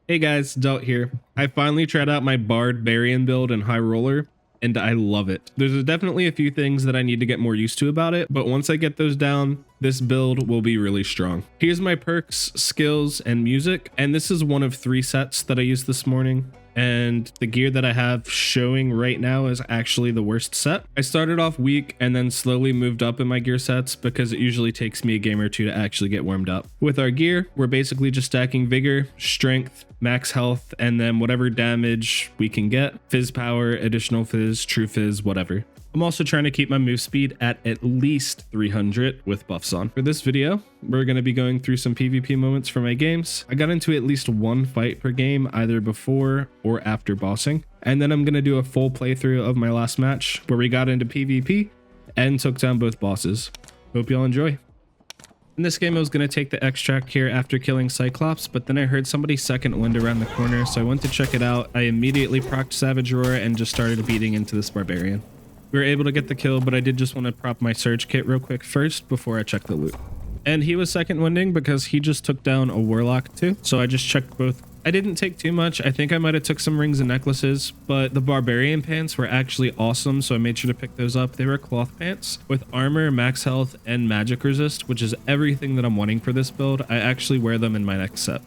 Hey guys, Delt here. I finally tried out my Barbarian build in High Roller, and I love it. There's definitely a few things that I need to get more used to about it, but once I get those down, this build will be really strong. Here's my perks, skills, and music, and this is one of 3 sets that I used this morning. And the gear that I have showing right now is actually the worst set. I started off weak and then slowly moved up in my gear sets because it usually takes me a game or two to actually get warmed up. With our gear, we're basically just stacking vigor, strength, max health, and then whatever damage we can get. Fizz power, additional fizz, true fizz, whatever. I'm also trying to keep my move speed at least 300 with buffs on. For this video, we're going to be going through some PvP moments for my games. I got into at least 1 fight per game, either before or after bossing. And then I'm going to do a full playthrough of my last match where we got into PvP and took down both bosses. Hope y'all enjoy. In this game, I was going to take the extract here after killing Cyclops, but then I heard somebody second wind around the corner, so I went to check it out. I immediately procced Savage Roar and just started beating into this Barbarian. We were able to get the kill, but I did just want to prop my Surge kit real quick first before I check the loot. And he was second winding because he just took down a Warlock too, so I just checked both. I didn't take too much. I think I might have took some rings and necklaces, but the Barbarian pants were actually awesome, so I made sure to pick those up. They were cloth pants with armor, max health, and magic resist, which is everything that I'm wanting for this build. I actually wear them in my next set.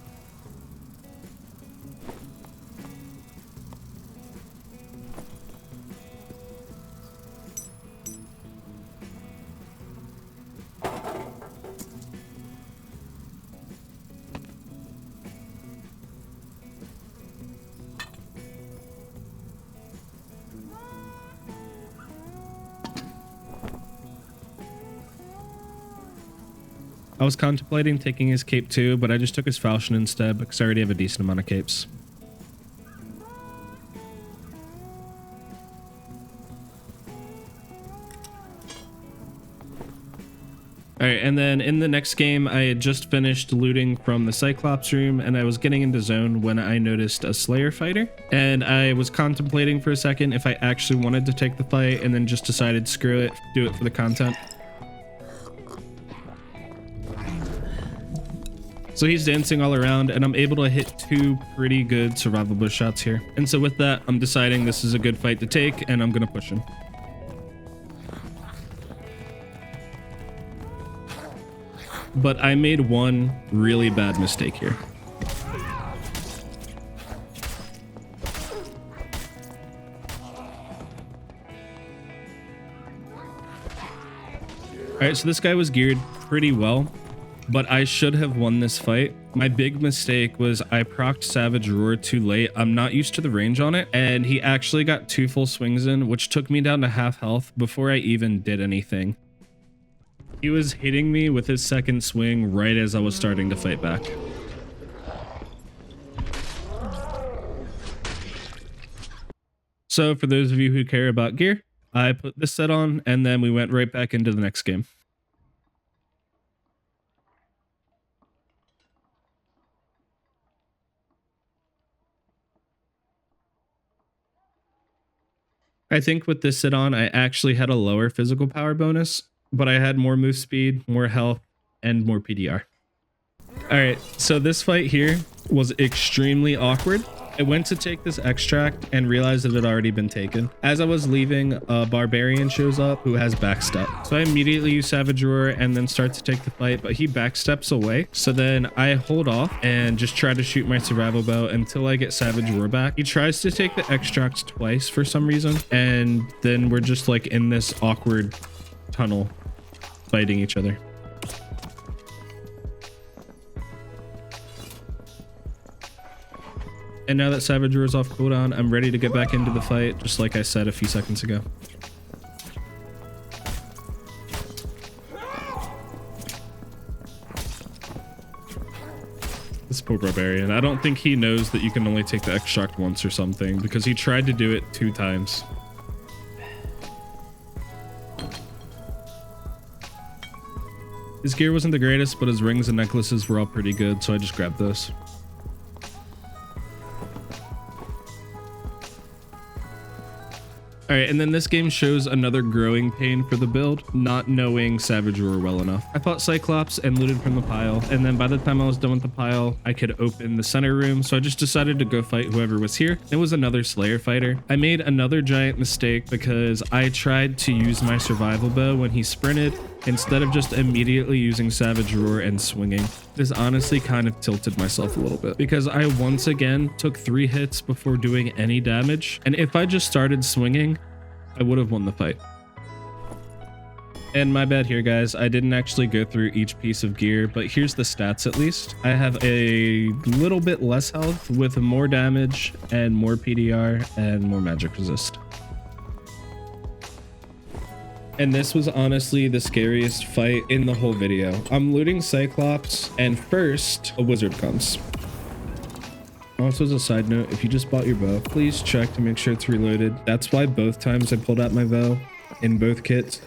I was contemplating taking his cape too, but I just took his falchion instead because I already have a decent amount of capes. Alright, and then in the next game, I had just finished looting from the Cyclops room, and I was getting into zone when I noticed a Slayer fighter. And I was contemplating for a second if I actually wanted to take the fight, and then just decided, screw it, do it for the content. So he's dancing all around, and I'm able to hit 2 pretty good survival bush shots here. And so with that, I'm deciding this is a good fight to take, and I'm gonna push him. But I made one really bad mistake here. Alright, so this guy was geared pretty well, but I should have won this fight. My big mistake was I procced Savage Roar too late. I'm not used to the range on it, and he actually got 2 full swings in, which took me down to half health before I even did anything. He was hitting me with his second swing right as I was starting to fight back. So for those of you who care about gear, I put this set on, and then we went right back into the next game. I think with this set on, I actually had a lower physical power bonus, but I had more move speed, more health, and more PDR. All right, so this fight here was extremely awkward. I went to take this extract and realized that it had already been taken. As I was leaving, a Barbarian shows up who has backstep. So I immediately use Savage Roar and then start to take the fight, but he backsteps away. So then I hold off and just try to shoot my survival bow until I get Savage Roar back. He tries to take the extract twice for some reason, and then we're just like in this awkward tunnel fighting each other. And now that Savage Roar is off cooldown, I'm ready to get back into the fight, just like I said a few seconds ago. This poor Barbarian. I don't think he knows that you can only take the extract once or something, because he tried to do it 2 times. His gear wasn't the greatest, but his rings and necklaces were all pretty good, so I just grabbed those. All right, and then this game shows another growing pain for the build, not knowing Savage Roar well enough. I fought Cyclops and looted from the pile, and then by the time I was done with the pile, I could open the center room, so I just decided to go fight whoever was here. It was another Slayer fighter. I made another giant mistake because I tried to use my survival bow when he sprinted, instead of just immediately using Savage Roar and swinging. This honestly kind of tilted myself a little bit because I once again took 3 hits before doing any damage, and if I just started swinging, I would have won the fight. And my bad here, guys. I didn't actually go through each piece of gear, but here's the stats at least. I have a little bit less health with more damage and more PDR and more magic resist. And this was honestly the scariest fight in the whole video. I'm looting Cyclops, and first, a wizard comes. Also, as a side note, if you just bought your bow, please check to make sure it's reloaded. That's why both times I pulled out my bow in both kits,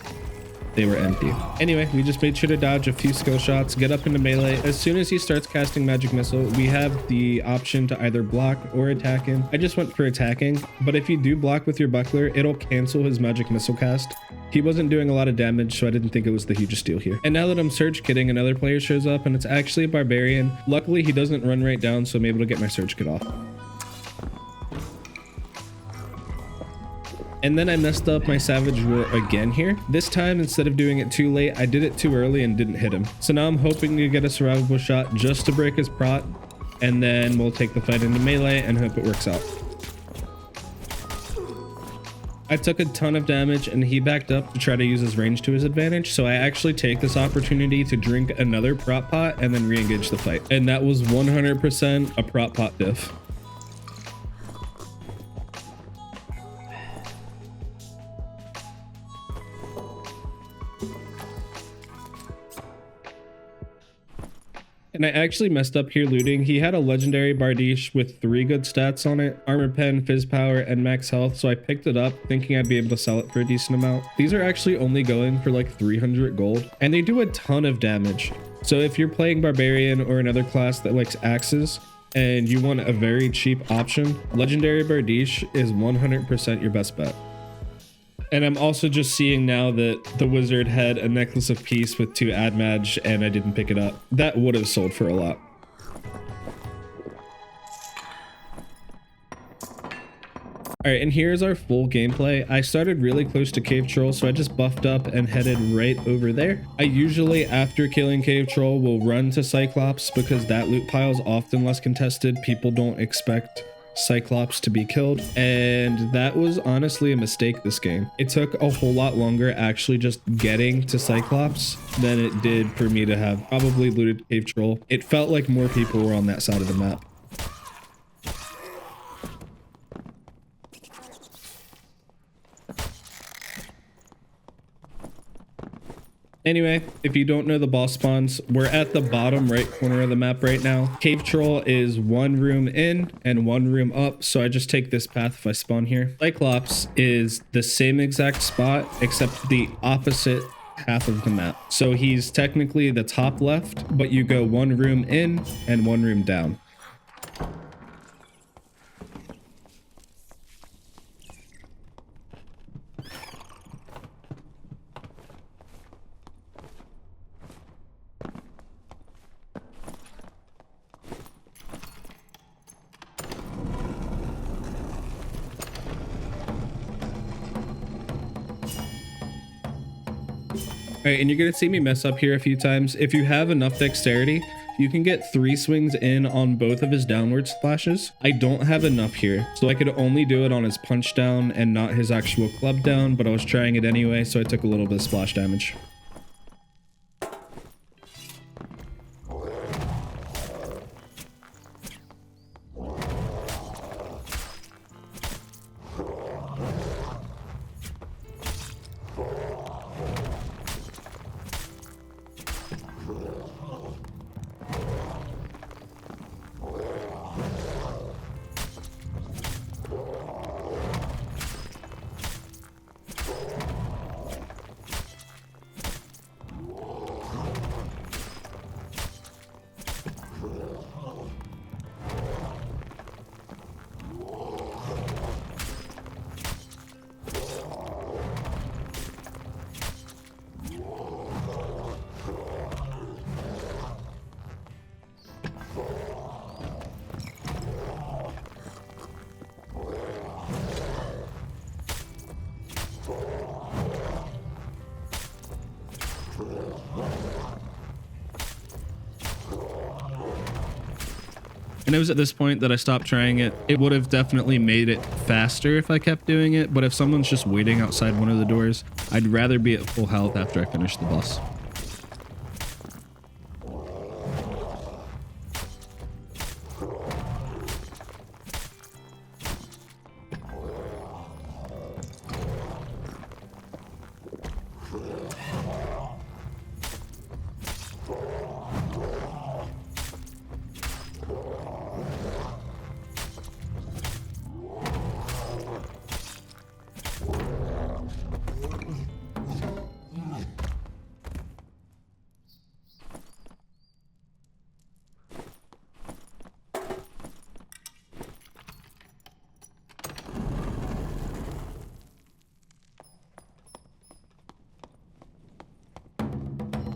they were empty. Anyway, we just made sure to dodge a few skill shots, get up into melee. As soon as he starts casting magic missile, we have the option to either block or attack him. I just went for attacking, but if you do block with your buckler, it'll cancel his magic missile cast. He wasn't doing a lot of damage, so I didn't think it was the hugest deal here. And now that I'm surge kitting, another player shows up, and it's actually a barbarian. Luckily, he doesn't run right down, so I'm able to get my surge kit off. And then I messed up my Savage Roar again here. This time, instead of doing it too late, I did it too early and didn't hit him. So now I'm hoping to get a survivable shot just to break his prot, and then we'll take the fight into melee and hope it works out. I took a ton of damage and he backed up to try to use his range to his advantage, so I actually take this opportunity to drink another prot pot and then re-engage the fight. And that was 100% a prot pot diff. And I actually messed up here looting. He had a legendary Bardiche with 3 good stats on it, armor pen, fizz power, and max health, so I picked it up thinking I'd be able to sell it for a decent amount. These are actually only going for like 300 gold, and they do a ton of damage. So if you're playing Barbarian or another class that likes axes, and you want a very cheap option, legendary Bardiche is 100% your best bet. And I'm also just seeing now that the wizard had a necklace of peace with 2 admage and I didn't pick it up. That would have sold for a lot. All right, and here's our full gameplay. I started really close to Cave Troll, so I just buffed up and headed right over there. I usually, after killing Cave Troll, will run to Cyclops because that loot pile is often less contested. People don't expect Cyclops to be killed, and that was honestly a mistake this game. It took a whole lot longer actually just getting to Cyclops than it did for me to have probably looted Cave Troll. It felt like more people were on that side of the map. Anyway, if you don't know the boss spawns, we're at the bottom right corner of the map right now. Cave Troll is 1 room in and 1 room up, so I just take this path if I spawn here. Cyclops is the same exact spot, except the opposite half of the map. So he's technically the top left, but you go 1 room in and 1 room down. All right, and you're gonna see me mess up here a few times. If you have enough dexterity, you can get 3 swings in on both of his downward splashes. I don't have enough here, so I could only do it on his punch down and not his actual club down, but I was trying it anyway, so I took a little bit of splash damage. And it was at this point that I stopped trying it. It would have definitely made it faster if I kept doing it, but if someone's just waiting outside one of the doors, I'd rather be at full health after I finish the boss.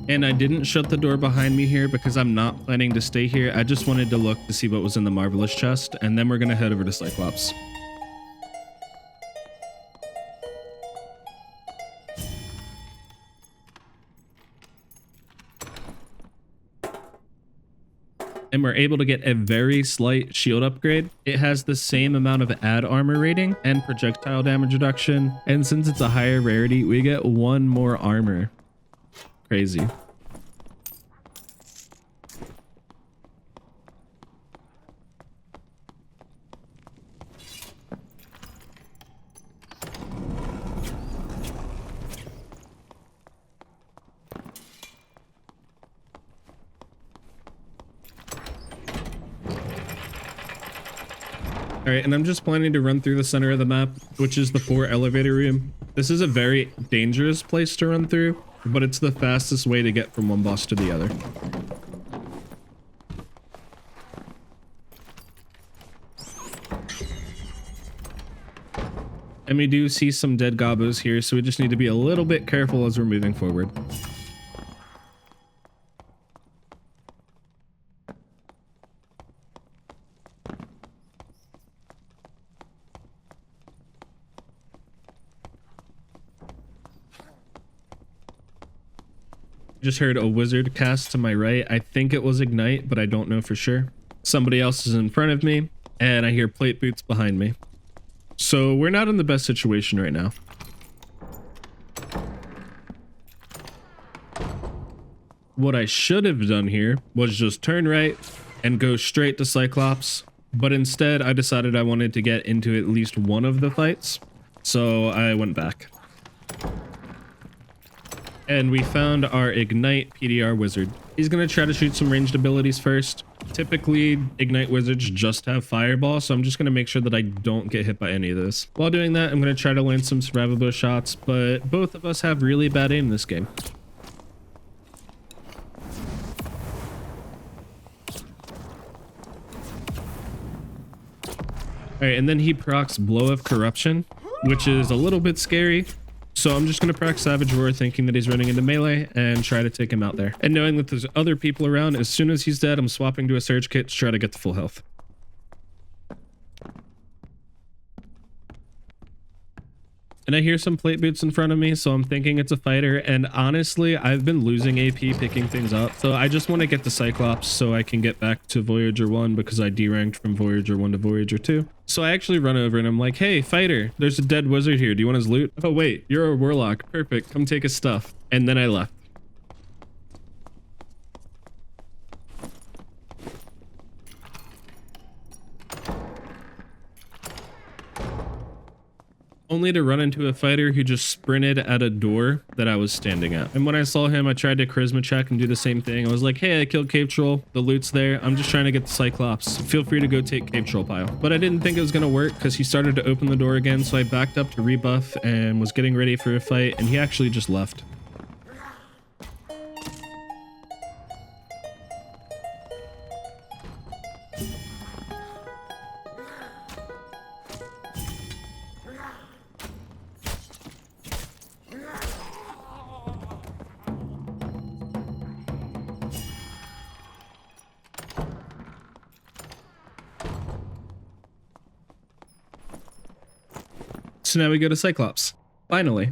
And I didn't shut the door behind me here because I'm not planning to stay here. I just wanted to look to see what was in the Marvelous chest, and then we're going to head over to Cyclops. And we're able to get a very slight shield upgrade. It has the same amount of add armor rating and projectile damage reduction. And since it's a higher rarity, we get one more armor. Crazy. All right, and I'm just planning to run through the center of the map, which is the 4 elevator room. This is a very dangerous place to run through, but it's the fastest way to get from one boss to the other. And we do see some dead gobos here, so we just need to be a little bit careful as we're moving forward. Just heard a wizard cast to my right. I think it was Ignite, but I don't know for sure. Somebody else is in front of me, and I hear plate boots behind me. So we're not in the best situation right now. What I should have done here was just turn right and go straight to Cyclops, but instead I decided I wanted to get into at least one of the fights, so I went back. And we found our Ignite PDR wizard. He's gonna try to shoot some ranged abilities first. Typically, Ignite wizards just have Fireball, so I'm just gonna make sure that I don't get hit by any of this. While doing that, I'm gonna try to land some survivable shots, but both of us have really bad aim this game. All right, and then he procs Blow of Corruption, which is a little bit scary. So I'm just going to proc Savage Roar thinking that he's running into melee and try to take him out there. And knowing that there's other people around, as soon as he's dead, I'm swapping to a Surge Kit to try to get to full health. And I hear some plate boots in front of me, so I'm thinking it's a fighter. And honestly, I've been losing AP picking things up. So I just want to get the Cyclops so I can get back to Voyager 1 because I deranked from Voyager 1 to Voyager 2. So I actually run over and I'm like, hey, fighter, there's a dead wizard here. Do you want his loot? Oh, wait, you're a warlock. Perfect. Come take his stuff. And then I left. Only to run into a fighter who just sprinted at a door that I was standing at. And when I saw him, I tried to charisma check and do the same thing. I was like, hey, I killed Cave Troll. The loot's there. I'm just trying to get the Cyclops. Feel free to go take Cave Troll pile. But I didn't think it was going to work because he started to open the door again. So I backed up to rebuff and was getting ready for a fight. And he actually just left. So now we go to Cyclops. Finally.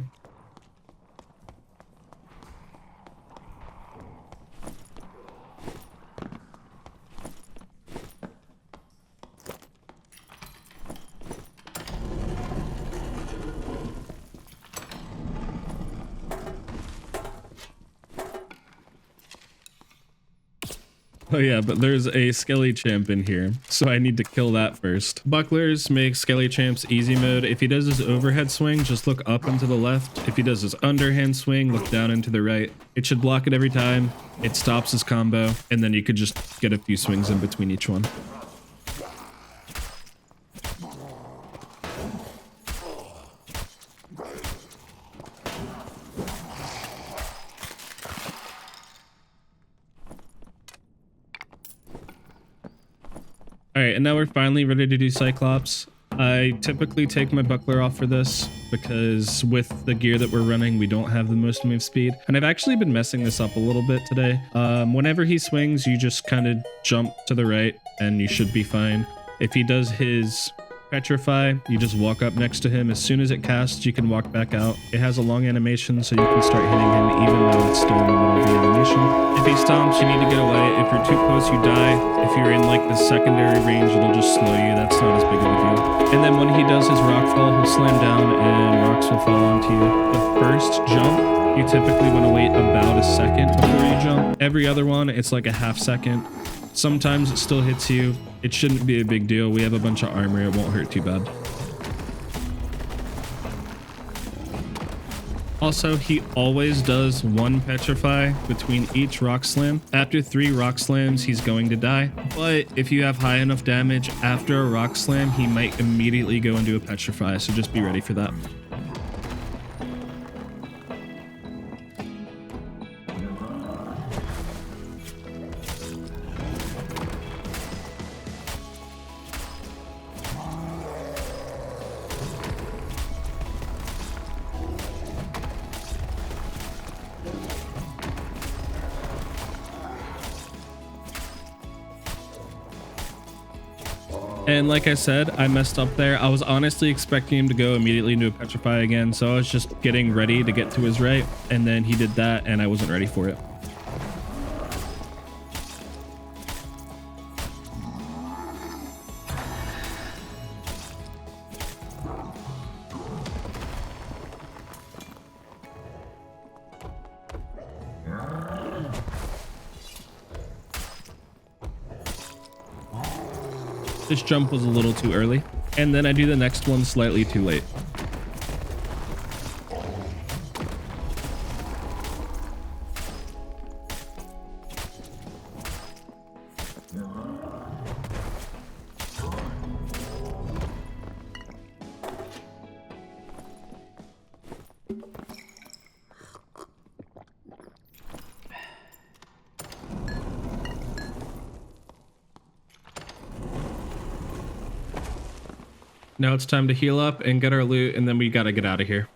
Oh yeah, but there's a Skelly Champ in here, so I need to kill that first. Bucklers make Skelly Champ's easy mode. If he does his overhead swing, just look up and to the left. If he does his underhand swing, look down and to the right. It should block it every time. It stops his combo, and then you could just get a few swings in between each one. All right, and now we're finally ready to do Cyclops. I typically take my buckler off for this because with the gear that we're running, we don't have the most move speed. And I've actually been messing this up a little bit today. Whenever he swings, you just kind of jump to the right and you should be fine. If he does his Petrify, you just walk up next to him. As soon as it casts, you can walk back out. It has a long animation, so you can start hitting him even though it's still in the middle of the animation. If he stomps, you need to get away. If you're too close, you die. If you're in like the secondary range, it'll just slow you. That's not as big of a deal. And then when he does his rock fall, he'll slam down and rocks will fall onto you. The first jump, you typically want to wait about a second before you jump. Every other one, it's like a half second. Sometimes it still hits you. It shouldn't be a big deal. We have a bunch of armor. It won't hurt too bad. Also, he always does one Petrify between each rock slam. After 3 rock slams, he's going to die. But if you have high enough damage after a rock slam, he might immediately go into a Petrify. So just be ready for that. And like I said, I messed up there. I was honestly expecting him to go immediately into a Petrify again, so I was just getting ready to get to his right, and then he did that, and I wasn't ready for it. This jump was a little too early, and then I do the next one slightly too late. Now it's time to heal up and get our loot, and then we gotta get out of here.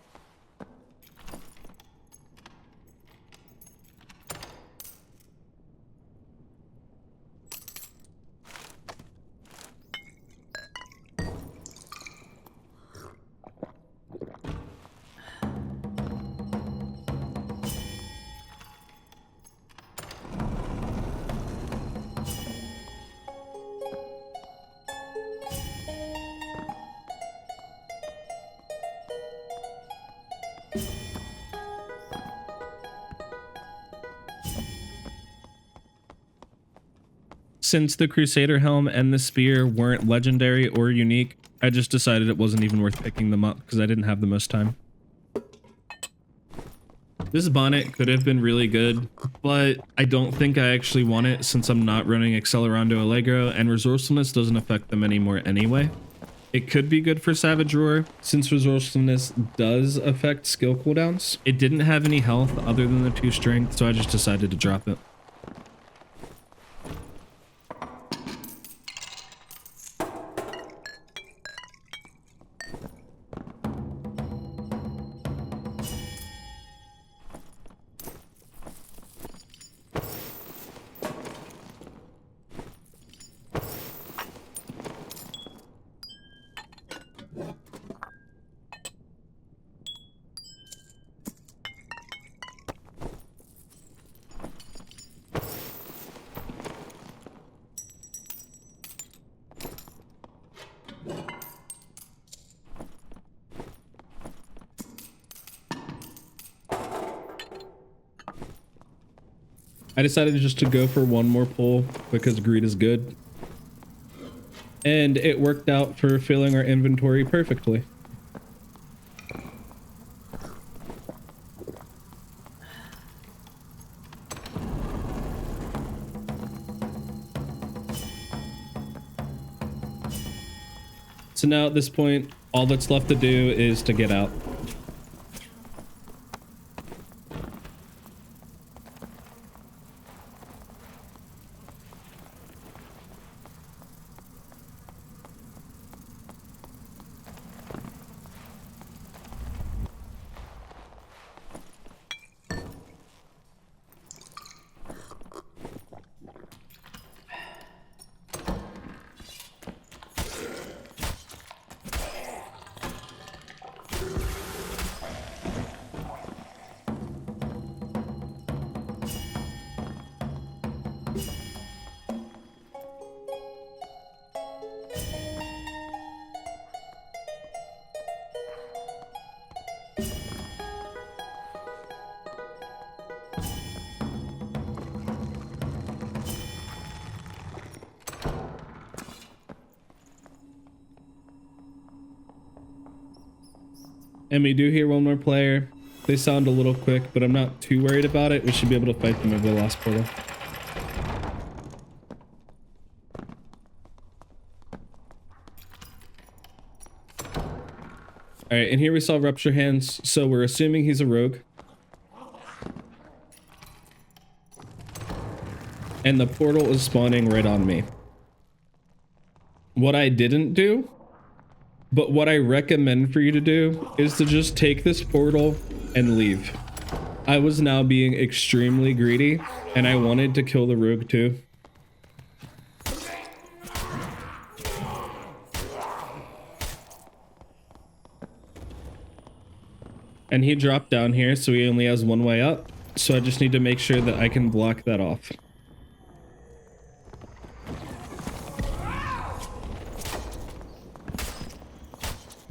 Since the Crusader helm and the spear weren't legendary or unique, I just decided it wasn't even worth picking them up because I didn't have the most time. This bonnet could have been really good, but I don't think I actually want it since I'm not running Accelerando Allegro, and Resourcefulness doesn't affect them anymore anyway. It could be good for Savage Roar, since Resourcefulness does affect skill cooldowns. It didn't have any health other than the 2 strength, so I just decided to drop it. I decided just to go for one more pull because greed is good. And it worked out for filling our inventory perfectly. So now at this point, all that's left to do is to get out. And we do hear one more player. They sound a little quick, but I'm not too worried about it. We should be able to fight them over the last portal. All right, and here we saw Rupture Hands, so we're assuming he's a rogue. And the portal is spawning right on me. What I didn't do, but what I recommend for you to do, is to just take this portal and leave. I was now being extremely greedy, and I wanted to kill the rogue too. And he dropped down here, so he only has one way up. So I just need to make sure that I can block that off.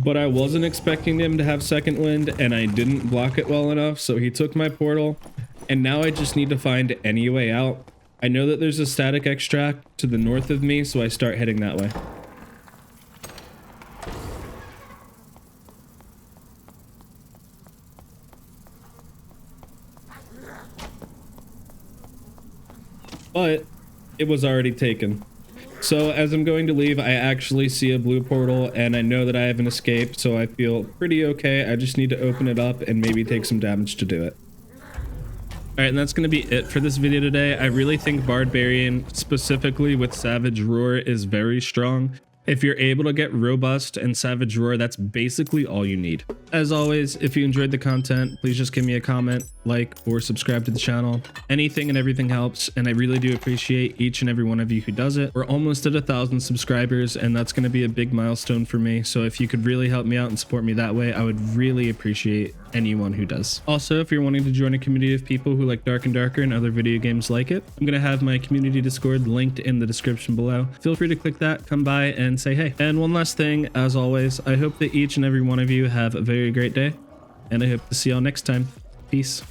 But I wasn't expecting him to have second wind, and I didn't block it well enough, so he took my portal. And now I just need to find any way out. I know that there's a static extract to the north of me, so I start heading that way. But it was already taken. So as I'm going to leave, I actually see a blue portal, and I know that I have an escape, so I feel pretty okay. I just need to open it up and maybe take some damage to do it. All right, and that's going to be it for this video today. I really think Barbarian, specifically with Savage Roar, is very strong. If you're able to get Robust and Savage Roar, that's basically all you need. As always, if you enjoyed the content, please just give me a comment, like, or subscribe to the channel. Anything and everything helps, and I really do appreciate each and every one of you who does it. We're almost at 1,000 subscribers, and that's going to be a big milestone for me. So if you could really help me out and support me that way, I would really appreciate anyone who does. Also, if you're wanting to join a community of people who like Dark and Darker and other video games like it, I'm going to have my community Discord linked in the description below. Feel free to click that, come by and say hey. And one last thing, as always, I hope that each and every one of you have a very great day, and I hope to see y'all next time. Peace.